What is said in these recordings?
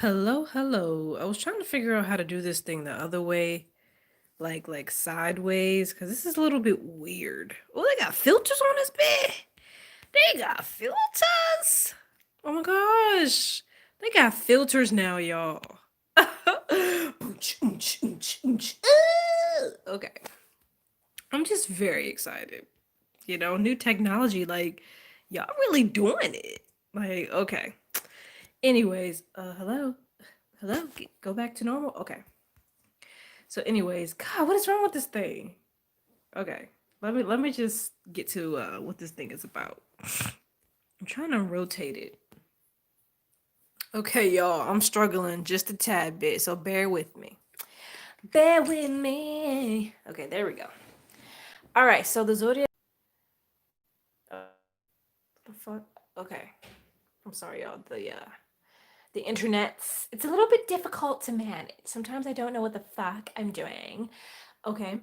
Hello, hello. I was trying to figure out how to do this thing the other way, like sideways, because this is a little bit weird. Oh, they got filters on this bed. They got filters. Oh my gosh. They got filters now, y'all. Okay. I'm just very excited. New technology, like, y'all really doing it. Like, okay. Anyways, hello. Hello? Go back to normal? Okay. So anyways, God, what is wrong with this thing? Okay. Let me just get to what this thing is about. I'm trying to rotate it. Okay, y'all, I'm struggling just a tad bit, so bear with me. Bear with me. Okay, there we go. All right, so the Zodiac. The fuck? Okay. I'm sorry, y'all. The internet's it's a little bit difficult to manage. Sometimes I don't know what the fuck I'm doing. Okay.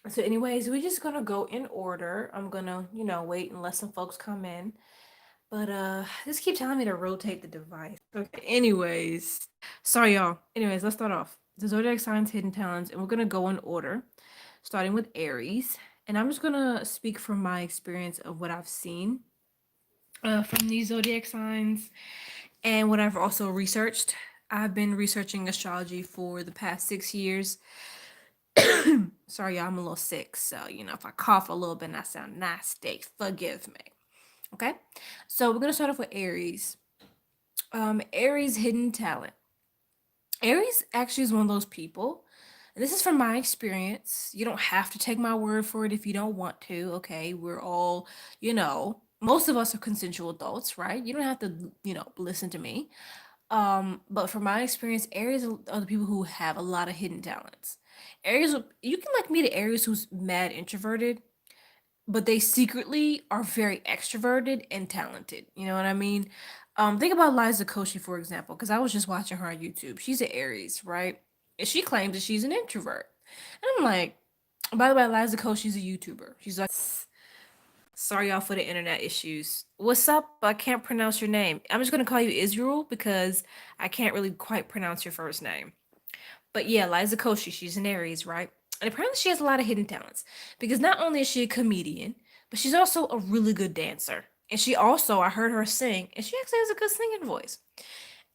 So, anyways, we're just gonna go in order. I'm gonna, wait and let some folks come in. But just keep telling me to rotate the device. Okay, anyways. Sorry y'all. Anyways, let's start off. The zodiac signs, hidden talents, and we're gonna go in order, starting with Aries. And I'm just gonna speak from my experience of what I've seen from these zodiac signs and what I've also researched. I've been researching astrology for the past 6 years. Sorry, y'all, I'm a little sick, so if I cough a little bit and I sound nasty, forgive me. Okay, so we're gonna start off with Aries. Aries hidden talent. Aries actually is one of those people, and this is from my experience. You don't have to take my word for it if you don't want to. Okay, we're all, most of us are consensual adults, right? You don't have to, listen to me. But from my experience, Aries are the people who have a lot of hidden talents. Aries, you can like meet an Aries who's mad introverted, but they secretly are very extroverted and talented. You know what I mean? Think about Liza Koshy, for example, because I was just watching her on YouTube. She's an Aries, right? And she claims that she's an introvert. And I'm like, by the way, Liza Koshy's a YouTuber. She's like, sorry y'all for the internet issues. What's up? I can't pronounce your name. I'm just gonna call you Israel because I can't really quite pronounce your first name. But yeah, Liza Koshy, she's an Aries, right? And apparently she has a lot of hidden talents because not only is she a comedian, but she's also a really good dancer. And she also, I heard her sing, and she actually has a good singing voice.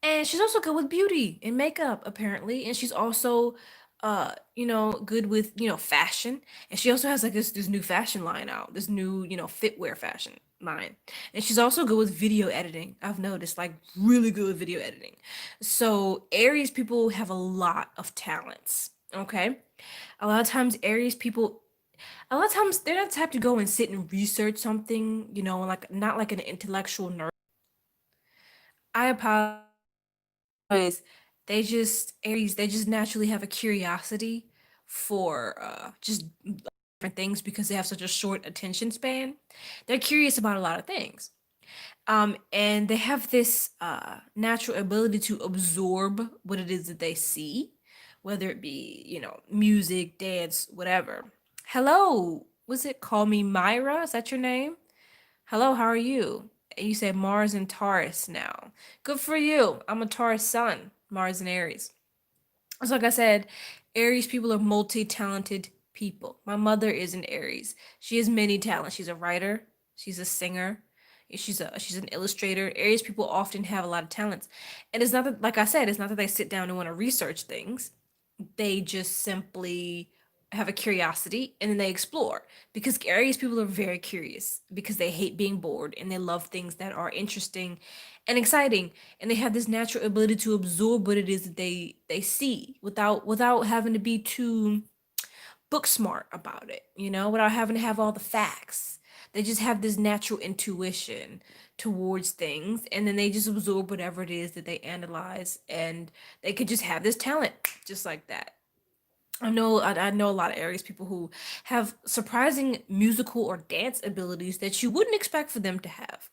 And she's also good with beauty and makeup, apparently. And she's also, good with, fashion. And she also has like this new fashion line out, this new, fitwear fashion line. And she's also good with video editing. I've noticed, like, really good with video editing. So Aries people have a lot of talents. Okay. A lot of times Aries people a lot of times they're not the type to go and sit and research something, like not like an intellectual nerd. I apologize. They just naturally have a curiosity for just different things because they have such a short attention span. They're curious about a lot of things. And they have this natural ability to absorb what it is that they see, whether it be, music, dance, whatever. Hello, was it Call Me Myra? Is that your name? Hello, how are you? You said Mars and Taurus now. Good for you. I'm a Taurus sun, Mars and Aries. So, like I said, Aries people are multi-talented people. My mother is an Aries. She has many talents. She's a writer. She's a singer. She's an illustrator. Aries people often have a lot of talents, and it's not that, like I said, it's not that they sit down and want to research things. They just simply have a curiosity and then they explore because Aries people are very curious because they hate being bored and they love things that are interesting and exciting, and they have this natural ability to absorb what it is that they see without having to be too book smart about it, without having to have all the facts. They just have this natural intuition towards things, and then they just absorb whatever it is that they analyze, and they could just have this talent just like that. I know a lot of Aries people who have surprising musical or dance abilities that you wouldn't expect for them to have.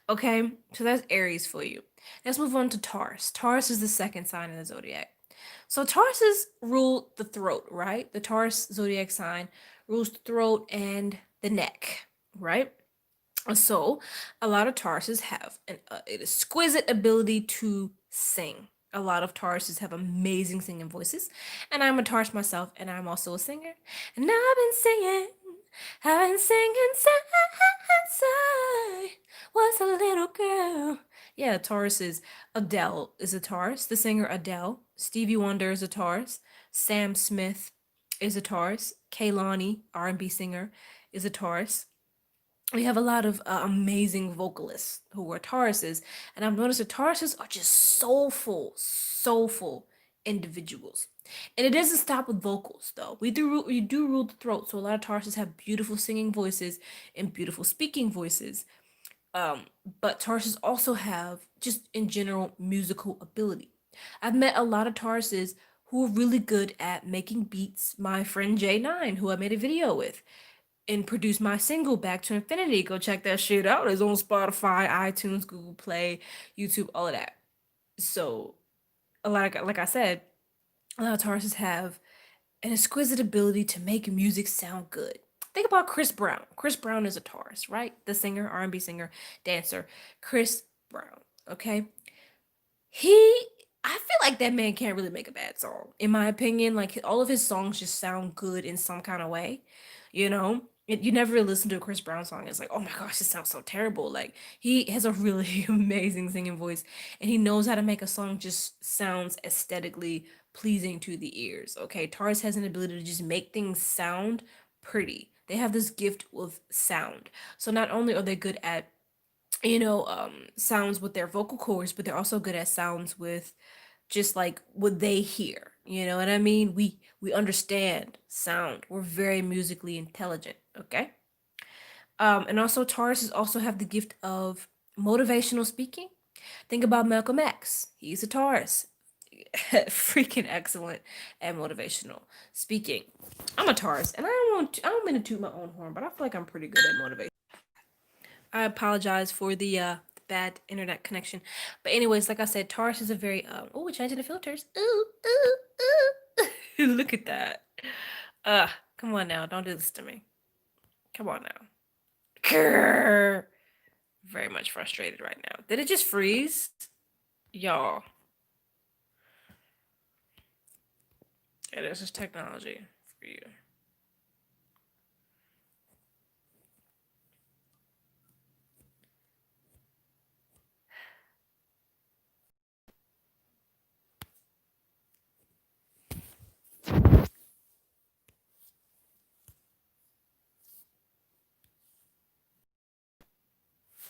Okay, so that's Aries for you. Let's move on to Taurus. Taurus is the second sign in the zodiac. So Tauruses rule the throat, right? The Taurus zodiac sign rules the throat and the neck, right? So a lot of Tauruses have an exquisite ability to sing. A lot of Tauruses have amazing singing voices, and I'm a Taurus myself, and I'm also a singer. And I've been singing since I was a little girl. Yeah, Taurus is Adele is a Taurus. The singer Adele. Stevie Wonder is a Taurus. Sam Smith is a Taurus. Kaylani, R&B singer, is a Taurus. We have a lot of amazing vocalists who are Tauruses, and I've noticed that Tauruses are just soulful individuals. And it doesn't stop with vocals though. We do rule the throat, so a lot of Tauruses have beautiful singing voices and beautiful speaking voices. Um, but Tauruses also have just in general musical ability. I've met a lot of Tauruses who are really good at making beats. My friend J9, who I made a video with, and produced my single Back to Infinity. Go check that shit out. It's on Spotify, iTunes, Google Play, YouTube, all of that. So a lot of, like I said, a lot of Tauruses have an exquisite ability to make music sound good. Think about Chris Brown. Chris Brown is a Taurus, right? The singer, R&B singer, dancer, Chris Brown. Okay, he I feel like that man can't really make a bad song, in my opinion. Like all of his songs just sound good in some kind of way, you know. You never really listen to a Chris Brown song. It's like, oh my gosh, it sounds so terrible. Like he has a really amazing singing voice, and he knows how to make a song just sounds aesthetically pleasing to the ears. Okay, Taurus has an ability to just make things sound pretty. They have this gift with sound. So not only are they good at sounds with their vocal cords, but they're also good at sounds with just like what they hear. You know what I mean? We understand sound. We're very musically intelligent, okay? And also Tauruses also have the gift of motivational speaking. Think about Malcolm X. He's a Taurus. Freaking excellent at motivational speaking. I'm a Taurus, and I don't mean to toot my own horn, but I feel like I'm pretty good at motivation. I apologize for the bad internet connection. But anyways, like I said, Taurus is a very oh, we're changing the filters. Ooh, ooh, ooh. Look at that. Come on now, don't do this to me. Come on now. Grr. Very much frustrated right now. Did it just freeze? Y'all. Yeah, this is technology for you.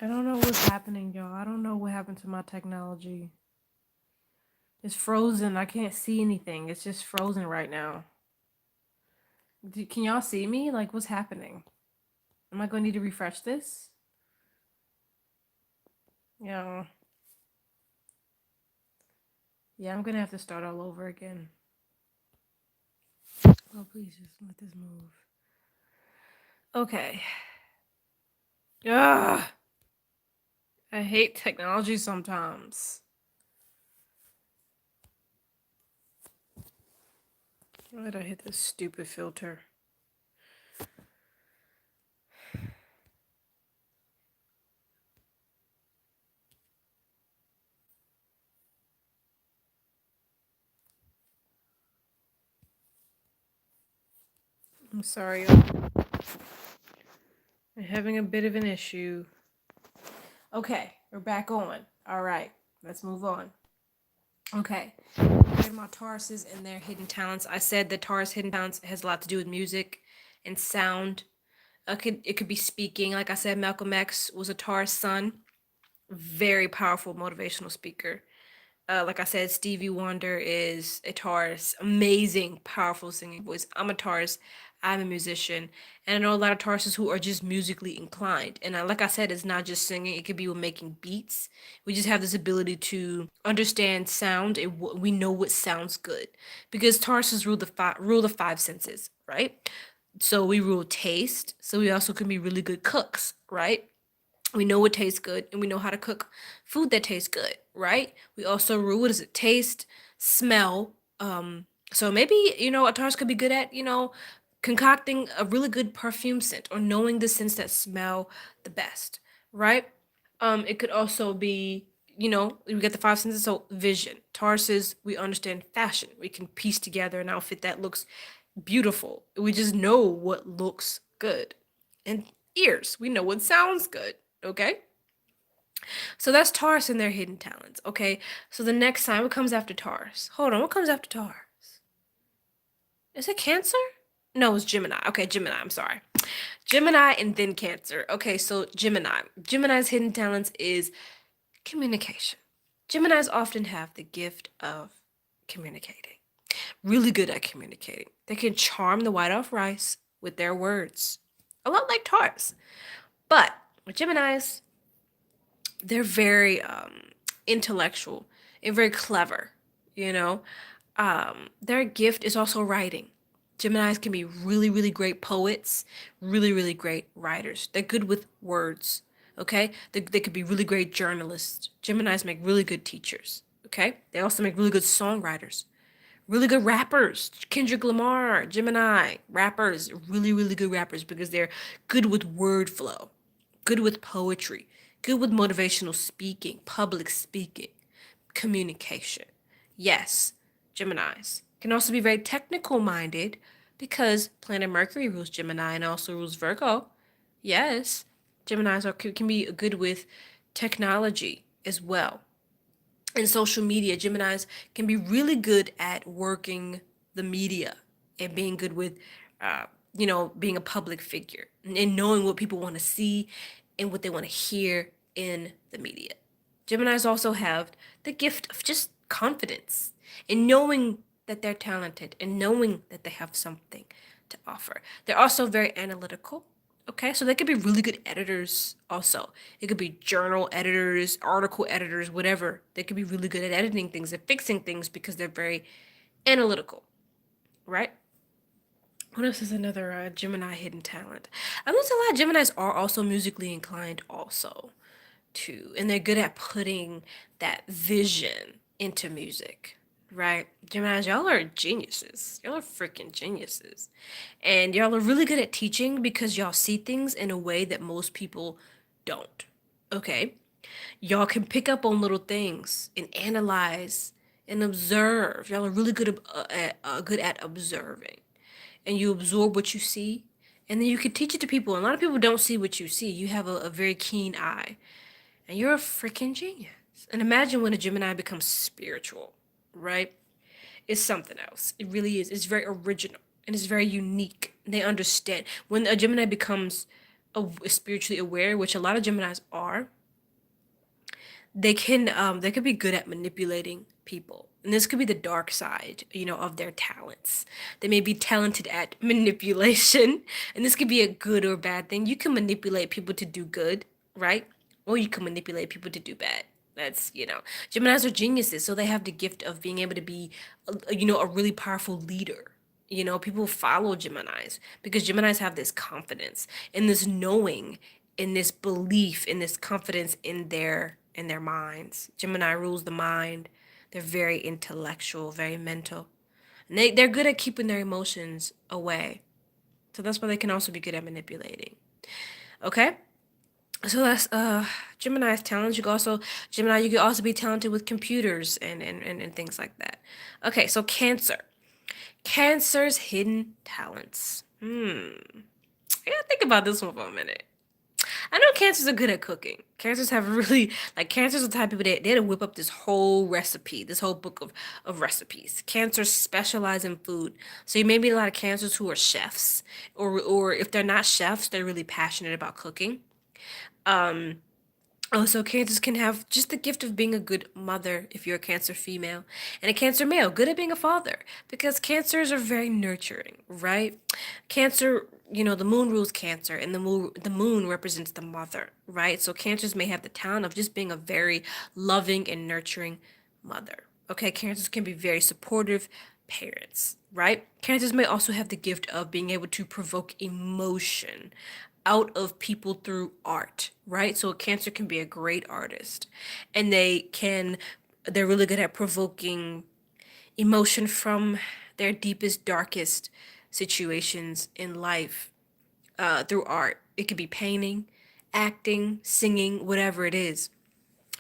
I don't know what's happening, y'all. I don't know what happened to my technology. It's frozen. I can't see anything. It's just frozen right now. Can y'all see me? Like, what's happening? Am I going to need to refresh this? Yeah. Yeah, I'm going to have to start all over again. Oh, please just let this move. Okay. Ugh. I hate technology sometimes. Why did I hit this stupid filter? I'm sorry. I'm having a bit of an issue. Okay, we're back on. All right, let's move on. Okay, talking about Tauruses and their hidden talents. I said that Taurus hidden talents has a lot to do with music and sound. It could be speaking. Like I said, Malcolm X was a Taurus son. Very powerful motivational speaker. Like I said, Stevie Wonder is a Taurus, amazing, powerful singing voice. I'm a Taurus. I'm a musician, and I know a lot of Tauruses who are just musically inclined. And like I said, it's not just singing; it could be with making beats. We just have this ability to understand sound, and we know what sounds good because Tauruses rule the five senses, right? So we rule taste. So we also can be really good cooks, right? We know what tastes good and we know how to cook food that tastes good, right? We also rule what does it taste, smell. So maybe, a Taurus could be good at, concocting a really good perfume scent or knowing the scents that smell the best, right? It could also be, we get the five senses. So vision. Taurus is we understand fashion. We can piece together an outfit that looks beautiful. We just know what looks good. And ears. We know what sounds good. Okay? So that's Taurus and their hidden talents. Okay? So the next sign, what comes after Taurus? Hold on, what comes after Taurus? Is it Cancer? No, it's Gemini. Okay, Gemini. I'm sorry. Gemini and then Cancer. Okay, so Gemini. Gemini's hidden talents is communication. Geminis often have the gift of communicating. Really good at communicating. They can charm the white off rice with their words. A lot like Taurus. But with Geminis, they're very intellectual and very clever, you know. Their gift is also writing. Geminis can be really, really great poets, really, really great writers. They're good with words, okay? They could be really great journalists. Geminis make really good teachers, okay? They also make really good songwriters, really good rappers. Kendrick Lamar, Gemini, rappers, really, really good rappers because they're good with word flow, good with poetry, good with motivational speaking, public speaking, communication. Yes, Geminis can also be very technical minded because planet Mercury rules Gemini and also rules Virgo. Yes, Geminis can be good with technology as well. In social media, Geminis can be really good at working the media and being good with, being a public figure and knowing what people want to see and what they want to hear in the media. Geminis also have the gift of just confidence and knowing that they're talented and knowing that they have something to offer. They're also very analytical. Okay, so they could be really good editors also. It could be journal editors, article editors, whatever. They could be really good at editing things and fixing things because they're very analytical, right? What else is another Gemini hidden talent? I there's a lot of Geminis are also musically inclined also too, and they're good at putting that vision into music, right? Geminis, y'all are geniuses. Y'all are freaking geniuses. And y'all are really good at teaching because y'all see things in a way that most people don't. Okay? Y'all can pick up on little things and analyze and observe. Y'all are really good at observing. And you absorb what you see, and then you can teach it to people. And a lot of people don't see what you see. You have a very keen eye and you're a freaking genius. And imagine when a Gemini becomes spiritual, right? It's something else. It really is. It's very original and it's very unique. They understand. When a Gemini becomes spiritually aware, which a lot of Geminis are, they could be good at manipulating people. And this could be the dark side, of their talents. They may be talented at manipulation, and this could be a good or bad thing. You can manipulate people to do good, right? Or you can manipulate people to do bad. Geminis are geniuses, so they have the gift of being able to be, a really powerful leader. People follow Geminis because Geminis have this confidence and this knowing and this belief and this confidence in their minds. Gemini rules the mind. They're very intellectual, very mental. And they're good at keeping their emotions away. So that's why they can also be good at manipulating. Okay? So that's Gemini's talents. You could also be talented with computers and things like that. Okay, so Cancer. Cancer's hidden talents. I gotta think about this one for a minute. I know cancers are good at cooking. Cancers have really cancers are the type of people they'll whip up this whole recipe, this whole book of recipes. Cancers specialize in food. So you may meet a lot of cancers who are chefs, or if they're not chefs, they're really passionate about cooking. Um, Also, Cancers can have just the gift of being a good mother if you're a Cancer female, and a Cancer male, good at being a father, because Cancers are very nurturing, right? Cancer, the moon rules Cancer, and the moon represents the mother, right? So Cancers may have the talent of just being a very loving and nurturing mother. Okay, Cancers can be very supportive parents, right? Cancers may also have the gift of being able to provoke emotion out of people through art, right? So a Cancer can be a great artist, and they're really good at provoking emotion from their deepest, darkest situations in life through art. It could be painting, acting, singing, whatever it is.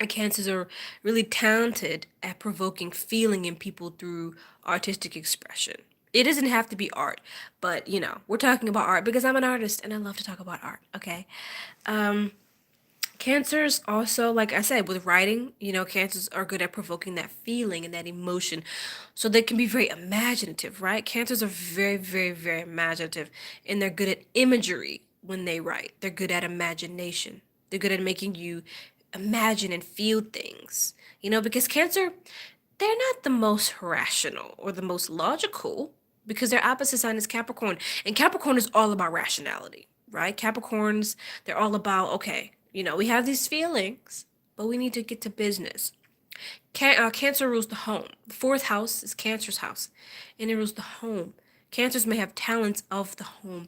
Cancers are really talented at provoking feeling in people through artistic expression. It doesn't have to be art, but we're talking about art because I'm an artist and I love to talk about art, okay? Um, Cancers also, like I said, with writing, cancers are good at provoking that feeling and that emotion. So they can be very imaginative, right? Cancers are very, very, very imaginative and they're good at imagery when they write. They're good at imagination. They're good at making you imagine and feel things. Because Cancer, they're not the most rational or the most logical because their opposite sign is Capricorn. And Capricorn is all about rationality, right? Capricorns, they're all about, okay, we have these feelings, but we need to get to business. Cancer rules the home. The fourth house is Cancer's house, and it rules the home. Cancers may have talents of the home.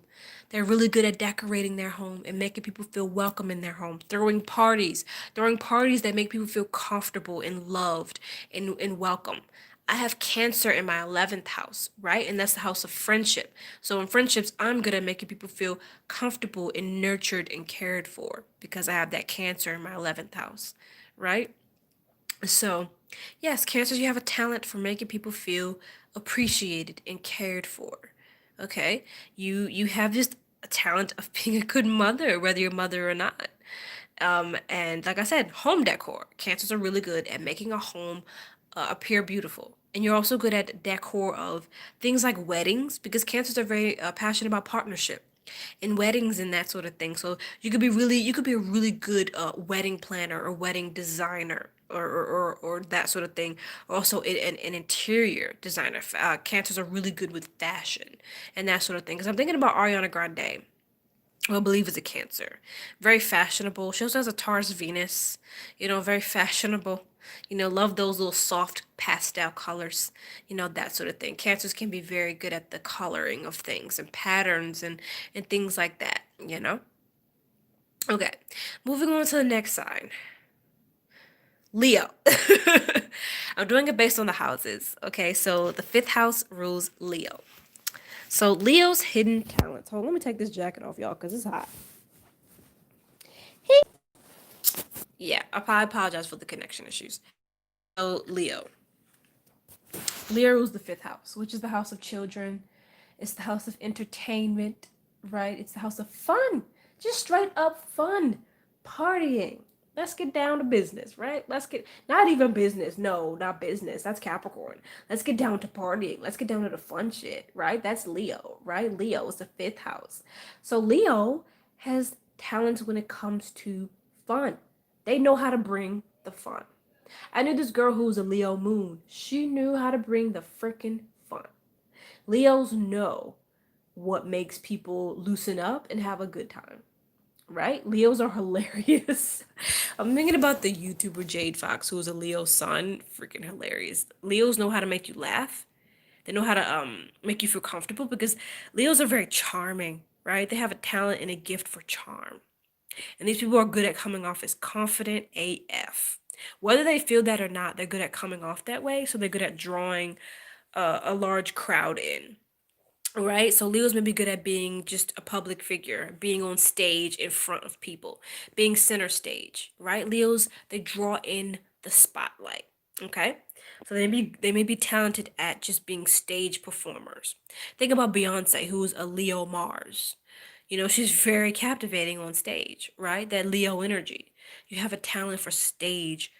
They're really good at decorating their home and making people feel welcome in their home. Throwing parties that make people feel comfortable and loved and welcome. I have Cancer in my 11th house, right? And that's the house of friendship. So in friendships, I'm good at making people feel comfortable and nurtured and cared for because I have that Cancer in my 11th house, right? So, yes, Cancers, you have a talent for making people feel appreciated and cared for. Okay? You have just a talent of being a good mother, whether you're a mother or not. And like I said, home decor. Cancers are really good at making a home appear beautiful. And you're also good at decor of things like weddings because Cancers are very passionate about partnership and weddings and that sort of thing. So you could be a really good wedding planner or wedding designer or that sort of thing. Also, an interior designer. Cancers are really good with fashion and that sort of thing. Because I'm thinking about Ariana Grande, who I believe is a Cancer. Very fashionable. She also has a Taurus Venus, very fashionable. Love those little soft pastel colors, that sort of thing. Cancers can be very good at the coloring of things and patterns and things like that. Okay, moving on to the next sign. Leo. I'm doing it based on the houses. Okay, so the fifth house rules Leo. So Leo's hidden talents. Hold on, let me take this jacket off, y'all, because it's hot. Yeah, I apologize for the connection issues. So Leo rules the fifth house, which is the house of children. It's the house of entertainment, right? It's the house of fun, just straight up fun, partying. Let's get down to business, right? Let's get not even business. No, not business. That's Capricorn. Let's get down to partying. Let's get down to the fun shit, right? That's Leo, right? Leo is the fifth house. So Leo has talents when it comes to fun. They know how to bring the fun. I knew this girl who was a Leo moon. She knew how to bring the freaking fun. Leos know what makes people loosen up and have a good time, right? Leos are hilarious. I'm thinking about the YouTuber Jade Fox, who is a Leo sun. Freaking hilarious. Leos know how to make you laugh. They know how to make you feel comfortable because Leos are very charming, right? They have a talent and a gift for charm. And these people are good at coming off as confident AF. Whether they feel that or not, they're good at coming off that way. So they're good at drawing a large crowd in. Right? So Leos may be good at being just a public figure, being on stage in front of people, being center stage, right? Leos, they draw in the spotlight. Okay? So they may be talented at just being stage performers. Think about Beyonce, who's a Leo Mars. She's very captivating on stage, right? That Leo energy. You have a talent for stage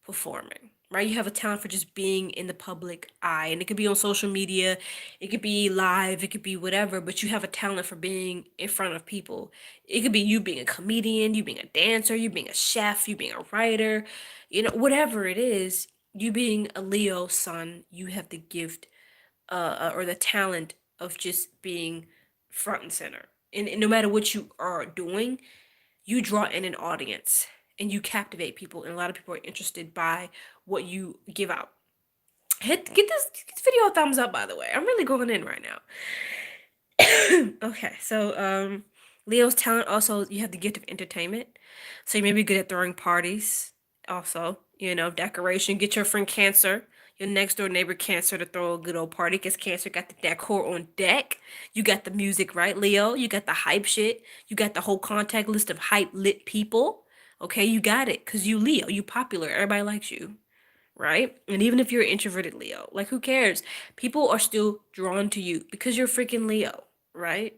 performing, right? You have a talent for just being in the public eye. And it could be on social media, it could be live, it could be whatever, but you have a talent for being in front of people. It could be you being a comedian, you being a dancer, you being a chef, you being a writer, whatever it is, you being a Leo sun, you have the gift or the talent of just being front and center. And no matter what you are doing, you draw in an audience and you captivate people, and a lot of people are interested by what you give out. Get this video a thumbs up, by the way. I'm really going in right now. Okay, so Leo's talent also, you have the gift of entertainment. So you may be good at throwing parties. Also, decoration. Get your friend Cancer, your next door neighbor Cancer to throw a good old party because Cancer got the decor on deck. You got the music, right, Leo? You got the hype shit. You got the whole contact list of hype lit people. Okay, you got it, cause you Leo, you popular, everybody likes you, right? And even if you're an introverted Leo, like who cares? People are still drawn to you because you're freaking Leo, right?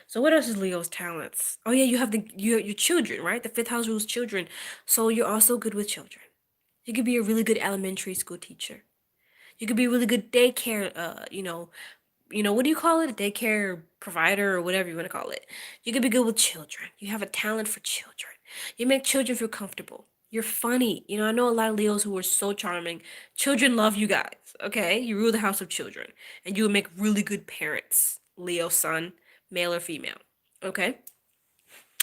So what else is Leo's talents? Oh yeah, you have your children, right? The fifth house rules children, so you're also good with children. You could be a really good elementary school teacher. You could be a really good daycare, what do you call it? A daycare provider or whatever you want to call it. You could be good with children. You have a talent for children. You make children feel comfortable. You're funny. I know a lot of Leos who are so charming. Children love you guys, okay? You rule the house of children. And you would make really good parents. Leo son, male or female, okay?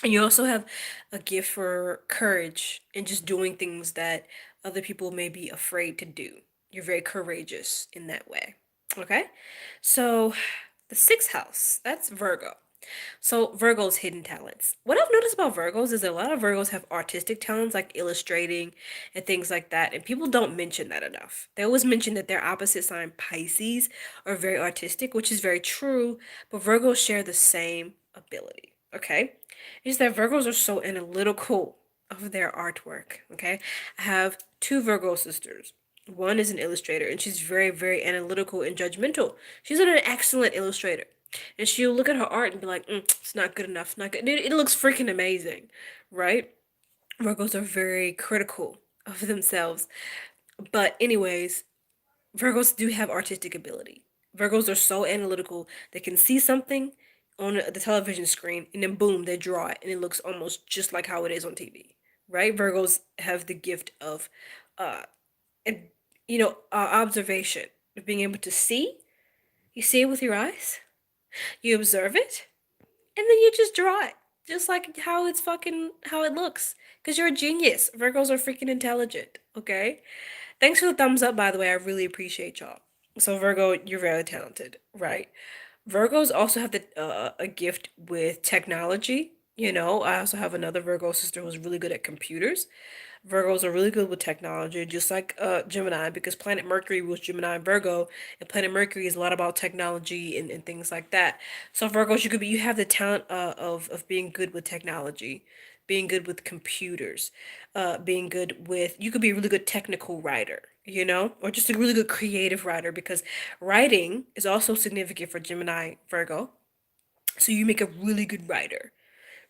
And you also have a gift for courage and just doing things that other people may be afraid to do. You're very courageous in that way. Okay? So, the sixth house, that's Virgo. So Virgo's hidden talents. What I've noticed about Virgos is that a lot of Virgos have artistic talents like illustrating and things like that, and people don't mention that enough. They always mention that their opposite sign Pisces are very artistic, which is very true, but Virgos share the same ability. Okay? Is that Virgos are so analytical of their artwork. Okay? I have two Virgo sisters. One is an illustrator, and she's very, very analytical and judgmental. She's an excellent illustrator. And she'll look at her art and be like, it's not good enough, not good. It looks freaking amazing, right? Virgos are very critical of themselves. But, anyways, Virgos do have artistic ability. Virgos are so analytical, they can see something on the television screen and then boom, they draw it and it looks almost just like how it is on TV, right? Virgos have the gift of, uh, and, observation, of being able to see. You see it with your eyes, you observe it, and then you just draw it. Just like how it looks. Because you're a genius. Virgos are freaking intelligent, okay? Thanks for the thumbs up, by the way. I really appreciate y'all. So, Virgo, you're very talented, right? Virgos also have a gift with technology. I also have another Virgo sister who's really good at computers. Virgos are really good with technology, just like Gemini, because planet Mercury was Gemini and Virgo, and planet Mercury is a lot about technology and things like that. So Virgos, you have the talent of being good with technology, being good with computers, being good with you could be a really good technical writer, or just a really good creative writer because writing is also significant for Gemini Virgo. So you make a really good writer,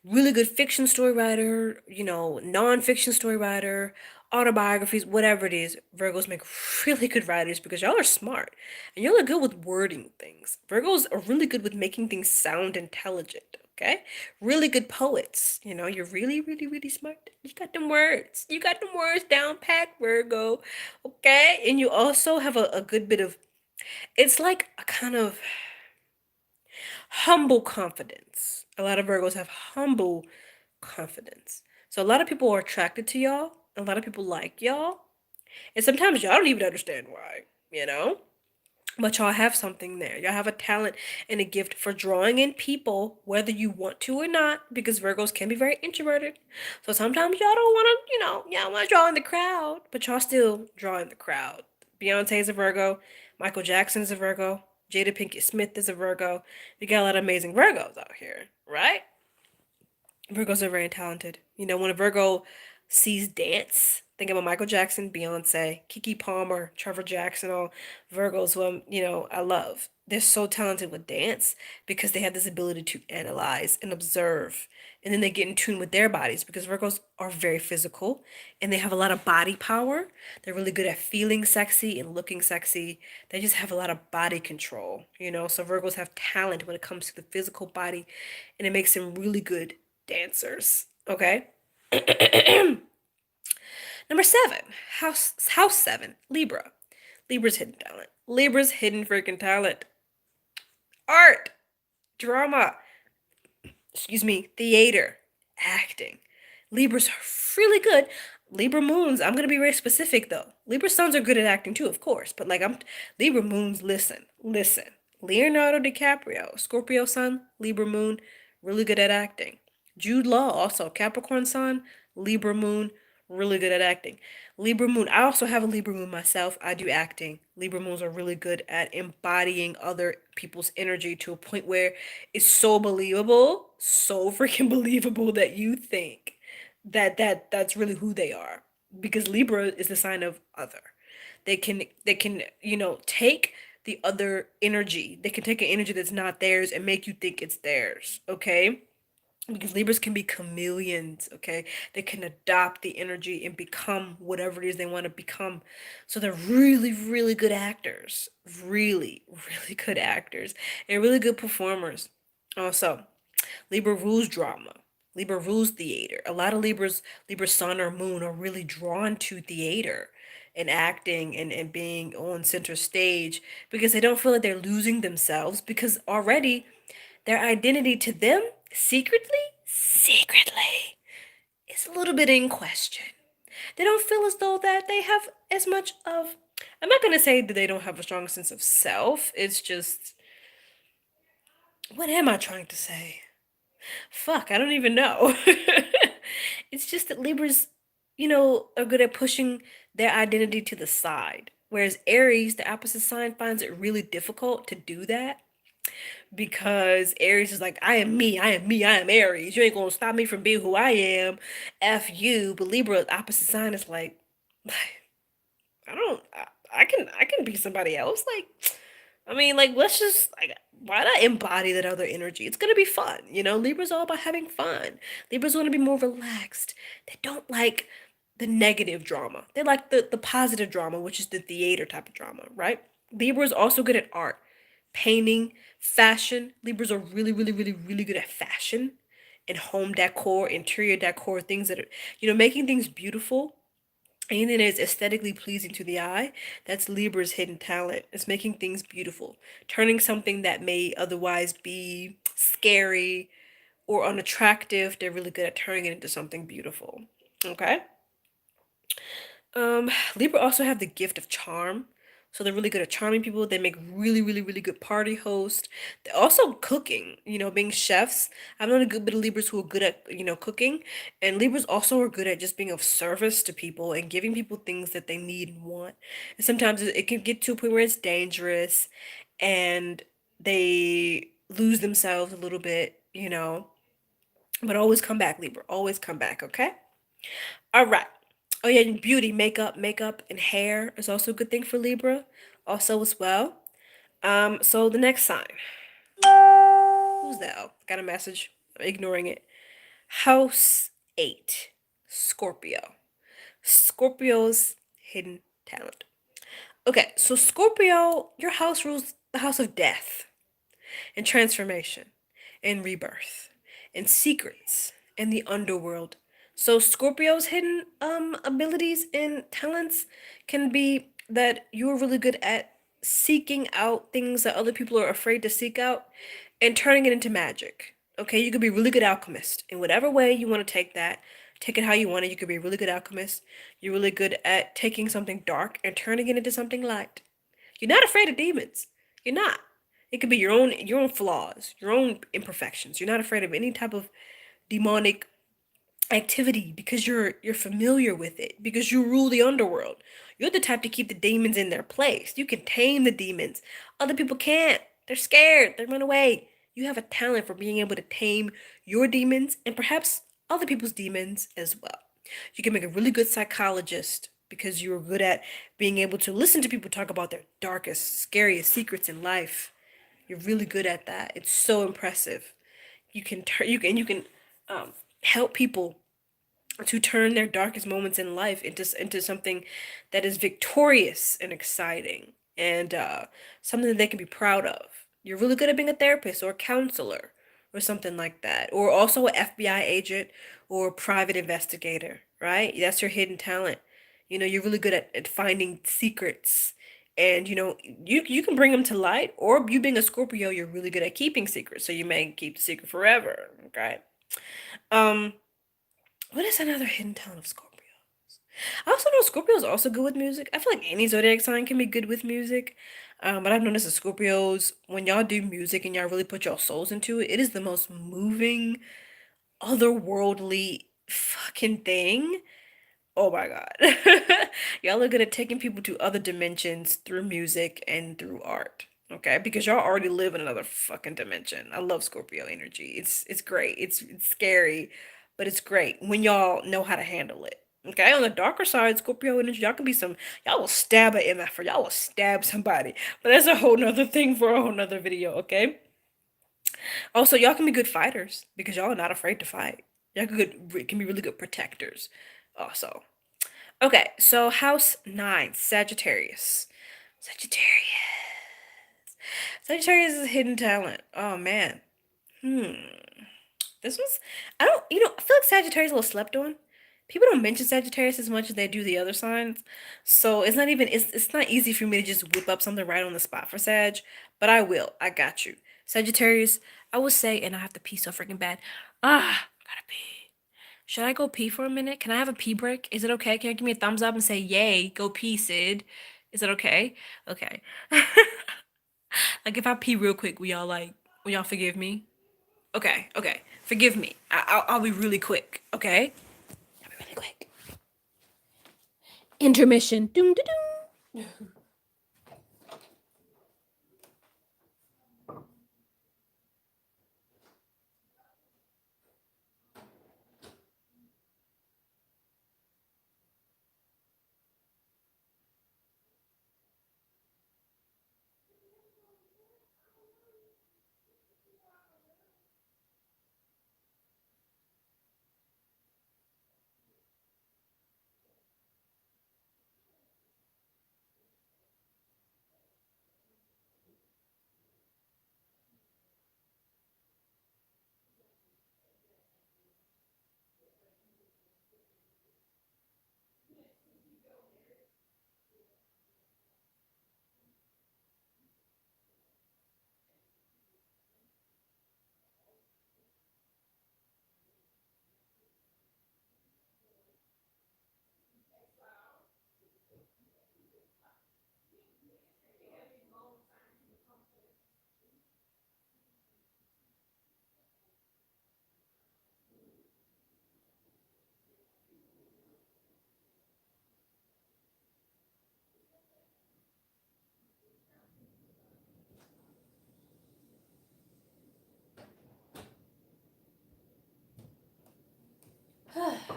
really good fiction story writer, non-fiction story writer, autobiographies, whatever it is. Virgos make really good writers because y'all are smart and y'all are good with wording things. Virgos are really good with making things sound intelligent. Okay, really good poets. You're really, really, really smart. You got them words. You got them words down pat, Virgo. Okay, and you also have a good bit of. It's like a kind of humble confidence. A lot of Virgos have humble confidence. So a lot of people are attracted to y'all. A lot of people like y'all. And sometimes y'all don't even understand why, you know? But y'all have something there. Y'all have a talent and a gift for drawing in people, whether you want to or not, because Virgos can be very introverted. So sometimes y'all don't want to, y'all want to draw in the crowd, but y'all still draw in the crowd. Beyonce is a Virgo. Michael Jackson is a Virgo. Jada Pinkett Smith is a Virgo. We got a lot of amazing Virgos out here, right? Virgos are very talented. When a Virgo sees dance, think about Michael Jackson, Beyonce, Kiki Palmer, Trevor Jackson, all Virgos who I love. They're so talented with dance because they have this ability to analyze and observe. And then they get in tune with their bodies because Virgos are very physical and they have a lot of body power. They're really good at feeling sexy and looking sexy. They just have a lot of body control. So Virgos have talent when it comes to the physical body and it makes them really good dancers. Okay. Number seven, house seven, Libra. Libra's hidden talent. Libra's hidden freaking talent. Art, drama, theater, acting. Libras are really good. Libra moons, I'm gonna be very specific though. Libra suns are good at acting too, of course, but like I'm Libra moons, listen. Leonardo DiCaprio, Scorpio sun, Libra moon, really good at acting. Jude Law, also Capricorn sun, Libra moon, really good at acting. Libra moon, I also have a Libra moon myself. I do acting. Libra moons are really good at embodying other people's energy to a point where it's so believable, so freaking believable that you think that's really who they are, because Libra is the sign of other. They can take the other energy. They can take an energy that's not theirs and make you think it's theirs, okay? Because Libras can be chameleons, okay? They can adopt the energy and become whatever it is they want to become. So they're really, really good actors. Really, really good actors and really good performers. Also, Libra rules drama. Libra rules theater. A lot of Libra sun or moon are really drawn to theater and acting and being on center stage because they don't feel like they're losing themselves, because already their identity to them secretly is a little bit in question. They don't feel as though that they have as much of, I'm not going to say that they don't have a strong sense of self. It's just, what am I trying to say? Fuck, I don't even know. It's just that Libras, are good at pushing their identity to the side. Whereas Aries, the opposite sign, finds it really difficult to do that, because Aries is like, I am me, I am me, I am Aries. You ain't gonna stop me from being who I am. F you. But Libra, opposite sign, is like, I don't, I can be somebody else. Like, I mean, like, let's just, like, why not embody that other energy? It's gonna be fun, Libra's all about having fun. Libras want to be more relaxed. They don't like the negative drama. They like the positive drama, which is the theater type of drama, right? Libra is also good at art, painting, fashion. Libras are really, really, really, really good at fashion and home decor, interior decor, things that are, making things beautiful. Anything that is aesthetically pleasing to the eye, that's Libra's hidden talent. It's making things beautiful, turning something that may otherwise be scary or unattractive. They're really good at turning it into something beautiful. Okay? Libra also have the gift of charm. So they're really good at charming people. They make really, really, really good party hosts. They're also cooking, being chefs. I've known a good bit of Libras who are good at, cooking. And Libras also are good at just being of service to people and giving people things that they need and want. And sometimes it can get to a point where it's dangerous and they lose themselves a little bit, But always come back, Libra. Always come back, okay? All right. Oh yeah, and beauty, makeup, and hair is also a good thing for Libra. Also as well. So the next sign. Who's that? Oh, got a message. I'm ignoring it. House 8. Scorpio. Scorpio's hidden talent. Okay, so Scorpio, your house rules the house of death and transformation and rebirth and secrets and the underworld. So Scorpio's hidden abilities and talents can be that you're really good at seeking out things that other people are afraid to seek out and turning it into magic. Okay, you could be a really good alchemist in whatever way you want to take that. Take it how you want it. You could be a really good alchemist. You're really good at taking something dark and turning it into something light. You're not afraid of demons. You're not. It could be your own flaws, your own imperfections. You're not afraid of any type of demonic activity because you're familiar with it, because you rule the underworld. You're the type to keep the demons in their place. You can tame the demons. Other people can't. They're scared. They run away. You have a talent for being able to tame your demons and perhaps other people's demons as well. You can make a really good psychologist because you're good at being able to listen to people talk about their darkest, scariest secrets in life. You're really good at that. It's so impressive. You can help people to turn their darkest moments in life into something that is victorious and exciting, and something that they can be proud of. You're really good at being a therapist or a counselor or something like that, or also an FBI agent or a private investigator, right? That's your hidden talent. You're really good at finding secrets, and you can bring them to light, or you being a Scorpio, you're really good at keeping secrets, so you may keep the secret forever, okay? um what is another hidden talent of Scorpio? I also know Scorpios are also good with music. I feel like any zodiac sign can be good with music. But I've noticed that Scorpios, when y'all do music and y'all really put your souls into it, it is the most moving, otherworldly fucking thing. Oh my God. Y'all are good at taking people to other dimensions through music and through art. Okay? Because y'all already live in another fucking dimension. I love Scorpio energy. It's great. It's scary, but it's great when y'all know how to handle it. Okay, on the darker side, Scorpio energy, y'all can be some, y'all will stab an MF, or y'all will stab somebody. But that's a whole nother thing for a whole nother video, okay? Also, y'all can be good fighters because y'all are not afraid to fight. Y'all can be really good protectors. Also, okay, so house 9, Sagittarius. Sagittarius. Sagittarius is a hidden talent. Oh man. Hmm. This was, I don't, I feel like Sagittarius is a little slept on. People don't mention Sagittarius as much as they do the other signs. So it's not easy for me to just whip up something right on the spot for Sag, but I will. I got you. Sagittarius, I would say, and I have to pee so freaking bad. Gotta pee. Should I go pee for a minute? Can I have a pee break? Is it okay? Can you give me a thumbs up and say, yay, go pee, Sid? Is it okay? Okay. Like if I pee real quick, will y'all forgive me? Okay, okay. Forgive me. I'll be really quick, okay? I'll be really quick. Intermission. Doom, doom, doom.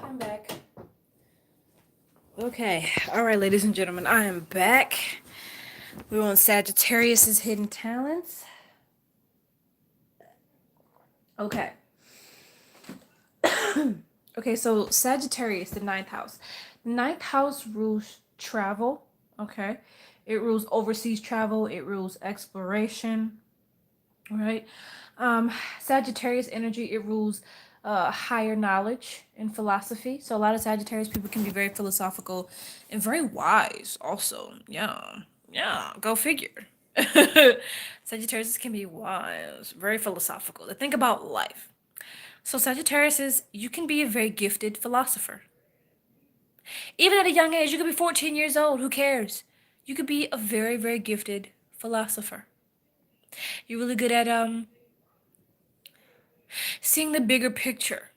I'm back. Okay, all right, ladies and gentlemen, I am back. We're on Sagittarius's hidden talents. Okay. Okay, so Sagittarius, the ninth house. The ninth house rules travel. Okay. It rules overseas travel. It rules exploration. Right. Sagittarius energy, it rules higher knowledge and philosophy. So a lot of Sagittarius people can be very philosophical and very wise also. Yeah. Yeah. Go figure. Sagittarius can be wise, very philosophical. They think about life. So Sagittarius is you can be a very gifted philosopher. Even at a young age, you could be 14 years old, who cares? You could be a very, very gifted philosopher. You're really good at seeing the bigger picture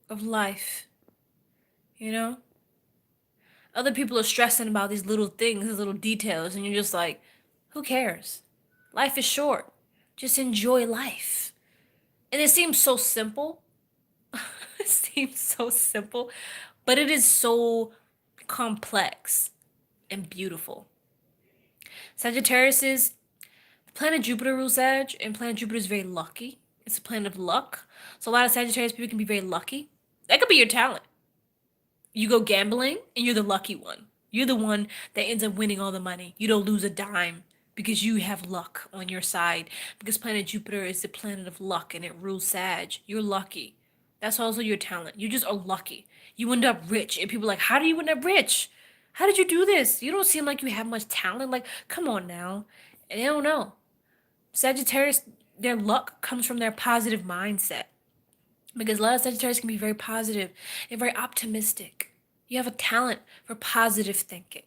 of life, you know? Other people are stressing about these little things, these little details, and you're just like, who cares? Life is short. Just enjoy life. And it seems so simple. It seems so simple, but it is so complex and beautiful. Sagittarius is planet Jupiter rules Sag, and planet Jupiter is very lucky. It's a planet of luck. So a lot of Sagittarius people can be very lucky. That could be your talent. You go gambling and you're the lucky one. You're the one that ends up winning all the money. You don't lose a dime because you have luck on your side. Because planet Jupiter is the planet of luck and it rules Sag. You're lucky. That's also your talent. You just are lucky. You end up rich. And people are like, how do you end up rich? How did you do this? You don't seem like you have much talent. Like, come on now. And they don't know. Sagittarius, their luck comes from their positive mindset. Because a lot of Sagittarius can be very positive and very optimistic. You have a talent for positive thinking.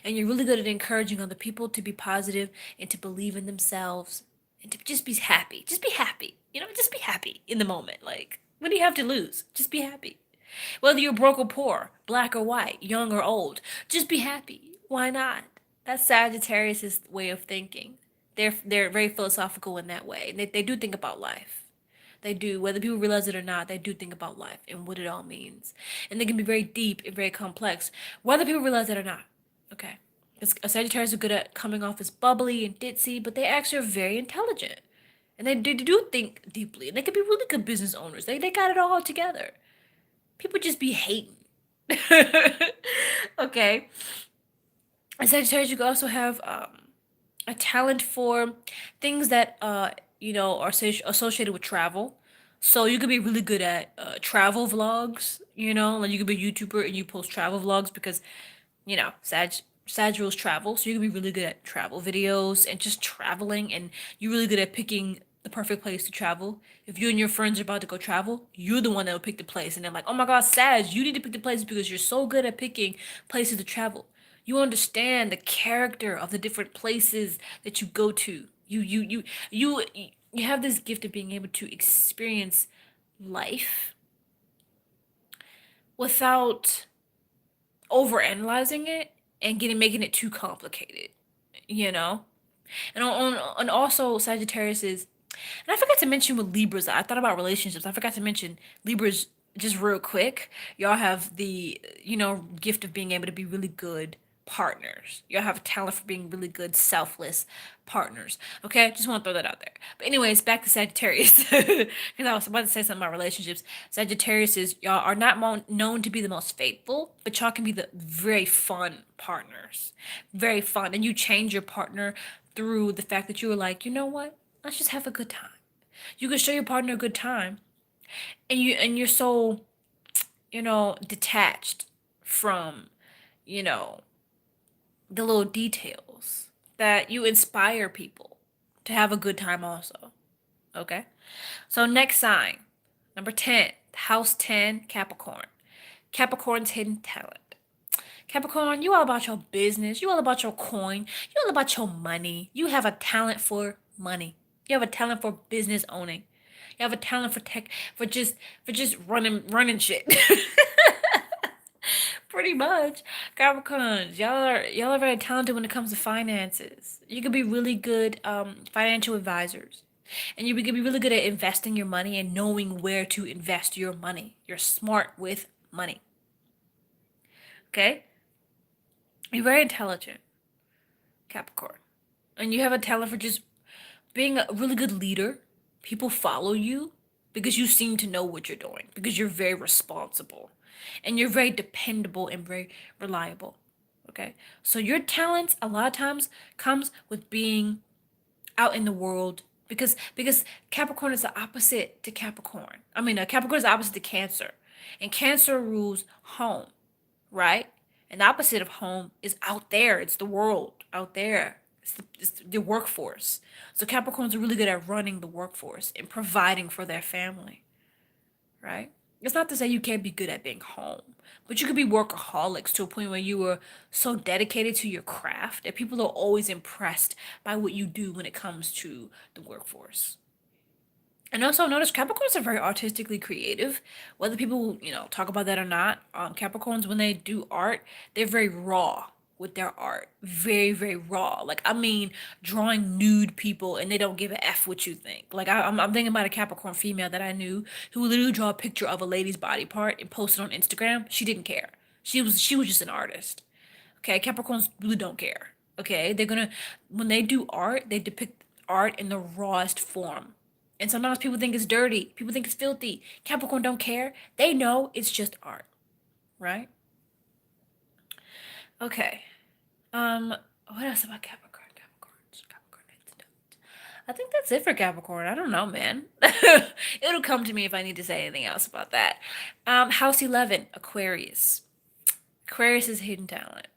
And you're really good at encouraging other people to be positive and to believe in themselves and to just be happy. Just be happy. Just be happy in the moment. Like, what do you have to lose? Just be happy. Whether you're broke or poor, black or white, young or old, just be happy. Why not? That's Sagittarius' way of thinking. They're very philosophical in that way. They do think about life. They do. Whether people realize it or not, they do think about life and what it all means. And they can be very deep and very complex, whether people realize it or not. Okay. Sagittarius are good at coming off as bubbly and ditzy, but they actually are very intelligent. And they do think deeply. And they can be really good business owners. They got it all together. People just be hating. Okay. And Sagittarius, you could also have a talent for things that are associated with travel. So you could be really good at travel vlogs. Like you could be a YouTuber and you post travel vlogs because Sag rules travel, so you can be really good at travel videos and just traveling, and you're really good at picking the perfect place to travel. If you and your friends are about to go travel, you're the one that will pick the place, and they're like, "Oh my God, Sag, you need to pick the place because you're so good at picking places to travel. You understand the character of the different places that you go to. You you have this gift of being able to experience life without overanalyzing it and making it too complicated, you know? And also Sagittarius is, and I forgot to mention with Libras, I thought about relationships. I forgot to mention Libras just real quick. Y'all have the, gift of being able to be really good partners. Y'all have a talent for being really good, selfless partners. Okay? Just want to throw that out there. But anyways, back to Sagittarius. Because I was about to say something about relationships. Sagittarius is, y'all are not known to be the most faithful, but y'all can be the very fun partners. Very fun. And you change your partner through the fact that you were like, you know what? Let's just have a good time. You can show your partner a good time, and you're so detached from you know the little details that you inspire people to have a good time also. Okay, so next sign, number 10, house 10, Capricorn. Capricorn's hidden talent. Capricorn, you all about your business. You all about your coin. You all about your money. You have a talent for money. You have a talent for business owning. You have a talent for tech, for just running shit. Pretty much. Capricorns, y'all are very talented when it comes to finances. You could be really good financial advisors. And you could be really good at investing your money and knowing where to invest your money. You're smart with money. Okay? You're very intelligent, Capricorn. And you have a talent for just being a really good leader. People follow you because you seem to know what you're doing, because you're very responsible and you're very dependable and very reliable. Okay? So your talents a lot of times comes with being out in the world because Capricorn is the opposite to Capricorn. I mean, Capricorn is the opposite to Cancer. And Cancer rules home, right? And the opposite of home is out there. It's the world out there. It's the workforce. So Capricorns are really good at running the workforce and providing for their family, right? It's not to say you can't be good at being home, but you could be workaholics to a point where you are so dedicated to your craft that people are always impressed by what you do when it comes to the workforce. And also notice Capricorns are very artistically creative, whether people, talk about that or not. Capricorns, when they do art, they're very raw with their art. Very, very raw. Like, I mean, drawing nude people and they don't give a F what you think. Like, I'm thinking about a Capricorn female that I knew who would literally draw a picture of a lady's body part and post it on Instagram. She didn't care. She was just an artist. Okay, Capricorns really don't care. Okay, when they do art, they depict art in the rawest form. And sometimes people think it's dirty. People think it's filthy. Capricorn don't care. They know it's just art, right? Okay. Um, what else about Capricorn? Capricorn. I think that's it for Capricorn. I don't know, man. It'll come to me if I need to say anything else about that. House 11, Aquarius. Aquarius is hidden talent.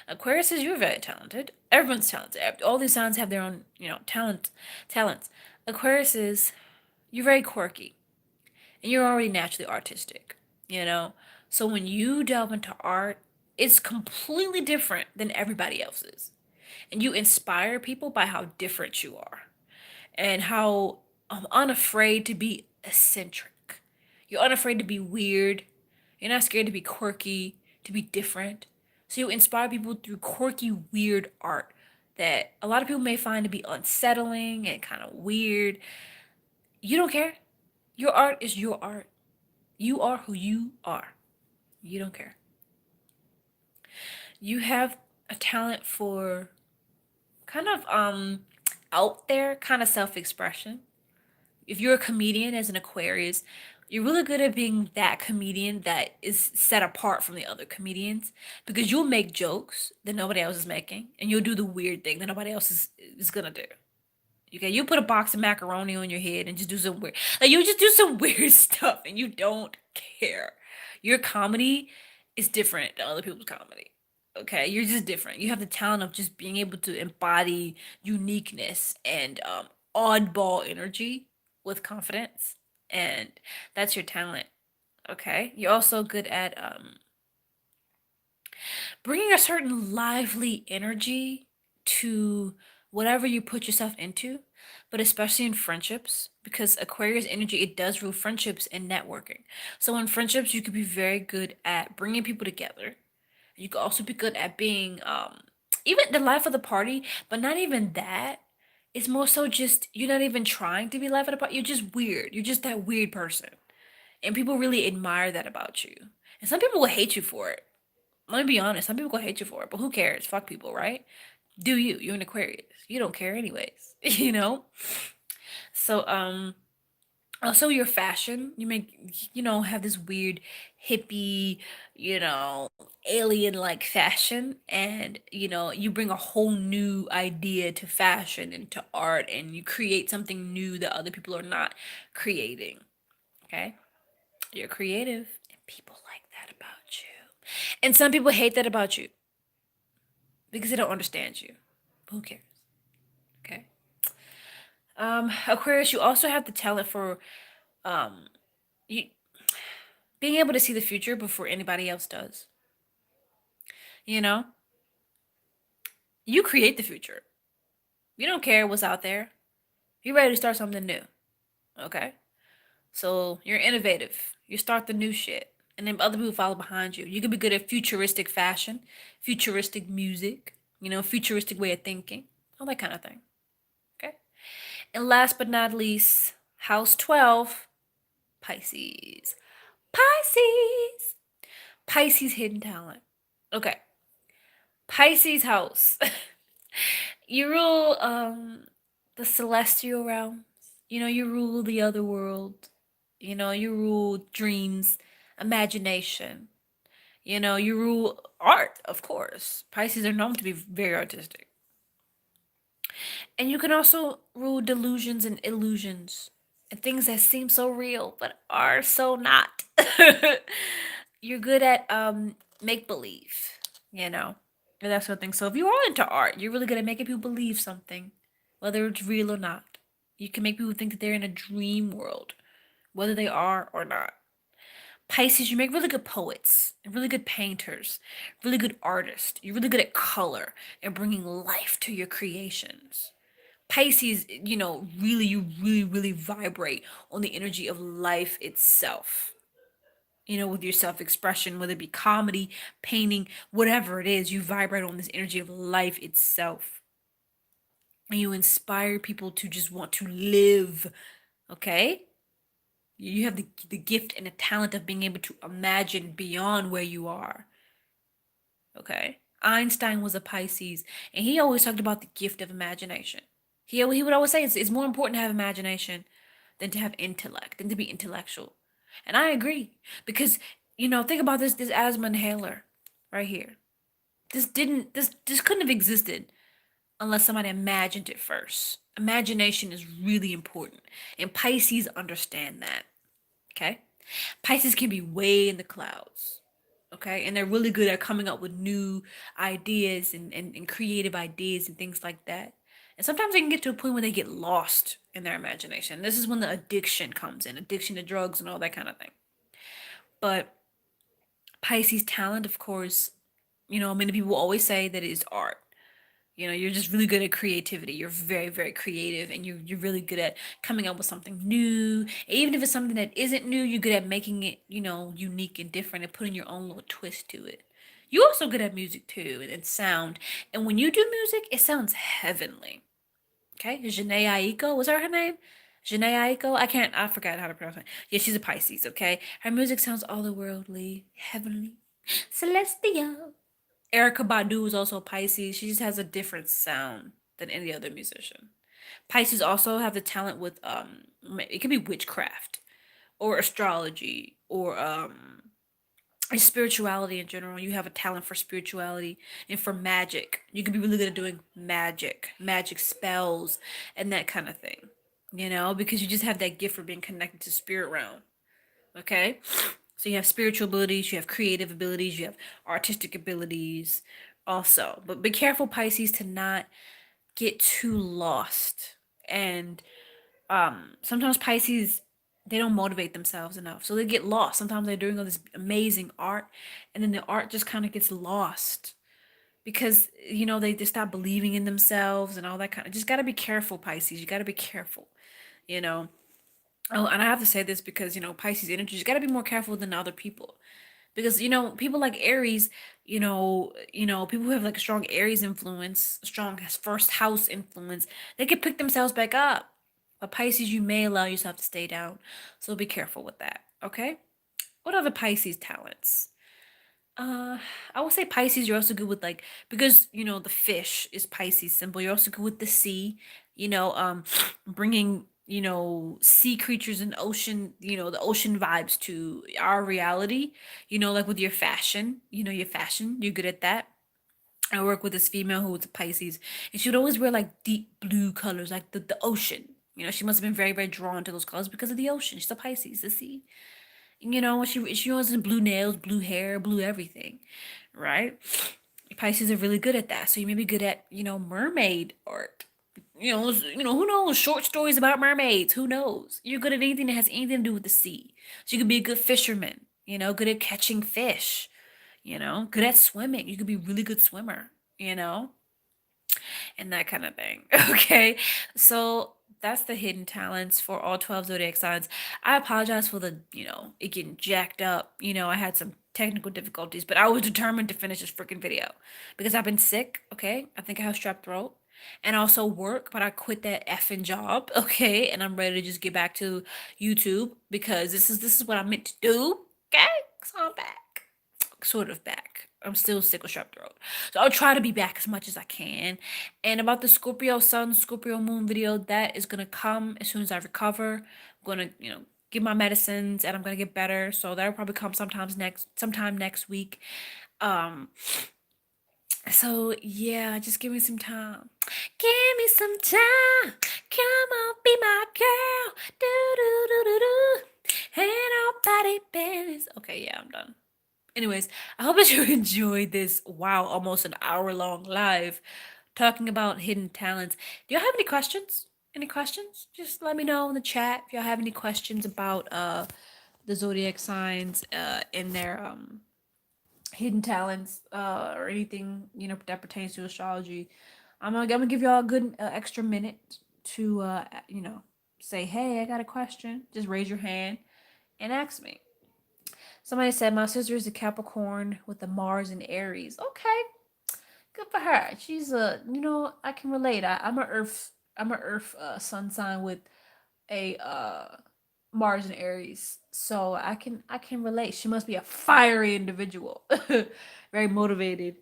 Aquarius is, you're very talented. Everyone's talented. All these signs have their own, talents. Aquarius is, you're very quirky and you're already naturally artistic, you know? So when you delve into art, it's completely different than everybody else's. And you inspire people by how different you are and how unafraid to be eccentric. You're unafraid to be weird. You're not scared to be quirky, to be different. So you inspire people through quirky, weird art that a lot of people may find to be unsettling and kind of weird. You don't care. Your art is your art. You are who you are. You don't care. You have a talent for kind of out there kind of self-expression. If you're a comedian as an Aquarius, you're really good at being that comedian that is set apart from the other comedians because you'll make jokes that nobody else is making and you'll do the weird thing that nobody else is gonna do. Okay, you put a box of macaroni on your head and just do some weird, like you just do some weird stuff and you don't care. Your comedy is different than other people's comedy. Okay, you're just different. You have the talent of just being able to embody uniqueness and oddball energy with confidence, and that's your talent. Okay, you're also good at bringing a certain lively energy to whatever you put yourself into, but especially in friendships, because Aquarius energy, it does rule friendships and networking. So in friendships, you could be very good at bringing people together. You could also be good at being even the life of the party, but not even that. It's more so just you're not even trying to be life of the party. You're just weird. You're just that weird person. And people really admire that about you. And some people will hate you for it. Let me be honest, some people gonna hate you for it, but who cares? Fuck people, right? Do you? You're an Aquarius. You don't care anyways, you know? So, also your fashion, you make, have this weird hippie, alien like fashion, and, you bring a whole new idea to fashion and to art, and you create something new that other people are not creating, okay? You're creative, and people like that about you. And some people hate that about you because they don't understand you. But who cares? Okay. Aquarius, you also have the talent for um you being able to see the future before anybody else does. You know? You create the future. You don't care what's out there. You're ready to start something new. Okay? So you're innovative. You start the new shit. And then other people follow behind you. You can be good at futuristic fashion, futuristic music, futuristic way of thinking, all that kind of thing. Okay? And last but not least, house 12, Pisces. Pisces! Pisces hidden talent. Okay. Pisces house. You rule the celestial realms. You rule the other world. You rule dreams, imagination. You rule art, of course. Pisces are known to be very artistic. And you can also rule delusions and illusions and things that seem so real but are so not. You're good at make believe, you know, and that sort of thing. So if you are into art, you're really good at making people believe something, whether it's real or not. You can make people think that they're in a dream world, whether they are or not. Pisces, you make really good poets and really good painters, really good artists. You're really good at color and bringing life to your creations. Pisces, you really, really vibrate on the energy of life itself. With your self expression, whether it be comedy, painting, whatever it is, you vibrate on this energy of life itself. And you inspire people to just want to live, okay? You have the gift and the talent of being able to imagine beyond where you are, okay? Einstein was a Pisces, and he always talked about the gift of imagination. He would always say it's more important to have imagination than to have intellect, than to be intellectual. And I agree because think about this asthma inhaler right here. This couldn't have existed unless somebody imagined it first. Imagination is really important, and Pisces understand that. Okay, Pisces can be way in the clouds. Okay, and they're really good at coming up with new ideas and creative ideas and things like that. And sometimes they can get to a point where they get lost in their imagination. This is when the addiction comes in, addiction to drugs and all that kind of thing. But Pisces talent, of course, many people always say that it is art. You're just really good at creativity. You're very, very creative, and you're really good at coming up with something new. Even if it's something that isn't new, you're good at making it, unique and different and putting your own little twist to it. You're also good at music too, and sound. And when you do music, it sounds heavenly. Okay, Janae Aiko, was that her name? Janae Aiko. I forgot how to pronounce it. Yeah, she's a Pisces, okay? Her music sounds otherworldly, heavenly, celestial. Erica Badu is also a Pisces. She just has a different sound than any other musician. Pisces also have the talent with it could be witchcraft or astrology or spirituality in general. You have a talent for spirituality and for magic. You could be really good at doing magic spells, and that kind of thing. Because you just have that gift for being connected to spirit realm. Okay? So you have spiritual abilities, you have creative abilities, you have artistic abilities also. But be careful, Pisces, to not get too lost. And sometimes Pisces, they don't motivate themselves enough. So they get lost. Sometimes they're doing all this amazing art, and then the art just kind of gets lost because they stop believing in themselves and all that kind of. Just got to be careful, Pisces. You got to be careful. You know. Oh, and I have to say this because Pisces energy. You got to be more careful than other people because people like Aries. People who have like a strong Aries influence, strong first house influence, they can pick themselves back up. But Pisces, you may allow yourself to stay down, so be careful with that. Okay. What are the Pisces talents? Uh, I would say Pisces, you're also good with like because the fish is Pisces symbol. You're also good with the sea. Bringing sea creatures and ocean, the ocean vibes to our reality. Like with your fashion. Your fashion. You're good at that. I work with this female who was a Pisces, and she would always wear like deep blue colors, like the ocean. She must have been very, very drawn to those colors because of the ocean. She's a Pisces, the sea. She always has blue nails, blue hair, blue everything, right? Pisces are really good at that. So you may be good at mermaid art. Who knows? Short stories about mermaids. Who knows? You're good at anything that has anything to do with the sea. So you could be a good fisherman. Good at catching fish. Good at swimming. You could be a really good swimmer. You know, and that kind of thing. Okay. So that's the hidden talents for all 12 zodiac signs. I apologize for the, it getting jacked up. I had some technical difficulties, but I was determined to finish this freaking video because I've been sick. Okay. I think I have strep throat and also work, but I quit that effing job. Okay. And I'm ready to just get back to YouTube because this is what I'm meant to do. Okay. So I'm back. Sort of back. I'm still sick with strep throat. So I'll try to be back as much as I can. And about the Scorpio Sun, Scorpio Moon video, that is gonna come as soon as I recover. I'm gonna, get my medicines and I'm gonna get better. So that'll probably come sometime next week. Um, so yeah, just give me some time. Give me some time. Come on, be my girl. Do do do do do. Ain't nobody business. Okay, yeah, I'm done. Anyways, I hope that you enjoyed this, wow, almost an hour long live talking about hidden talents. Do y'all have any questions? Any questions? Just let me know in the chat if y'all have any questions about the zodiac signs and their hidden talents or anything, that pertains to astrology. I'm gonna give y'all a good extra minute to say, "Hey, I got a question." Just raise your hand and ask me. Somebody said my sister is a Capricorn with a Mars and Aries. Okay, good for her. She's I can relate. I'm a Earth sun sign with a Mars and Aries, so I can relate. She must be a fiery individual, very motivated.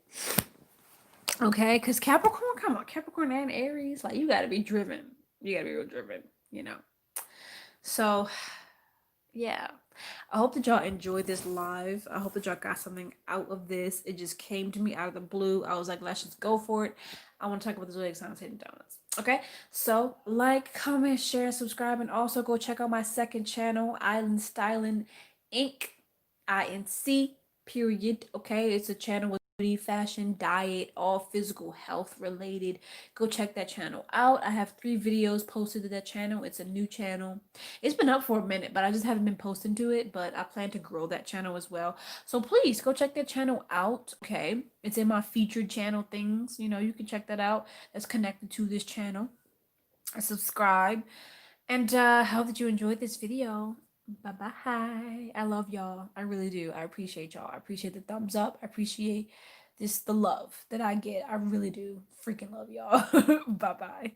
Okay, because Capricorn, come on, Capricorn and Aries, like you gotta be driven. You gotta be real driven, you know. So yeah. I hope that y'all enjoyed this live. I hope that y'all got something out of this. It just came to me out of the blue. I was like, let's just go for it. I want to talk about the zodiac signs hidden donuts. Okay, so like, comment, share, subscribe, and also go check out my second channel, Island Styling Inc. INC period. Okay, it's a channel with beauty, fashion, diet, all physical health related. Go check that channel out. I have 3 videos posted to that channel. It's a new channel. It's been up for a minute, but I just haven't been posting to it. But I plan to grow that channel as well. So please go check that channel out. Okay. It's in my featured channel things. You can check that out. That's connected to this channel. Subscribe. And hope that you enjoyed this video. Bye bye. I love y'all. I really do. I appreciate y'all. I appreciate the thumbs up. I appreciate the love that I get. I really do. Freaking love y'all. Bye bye.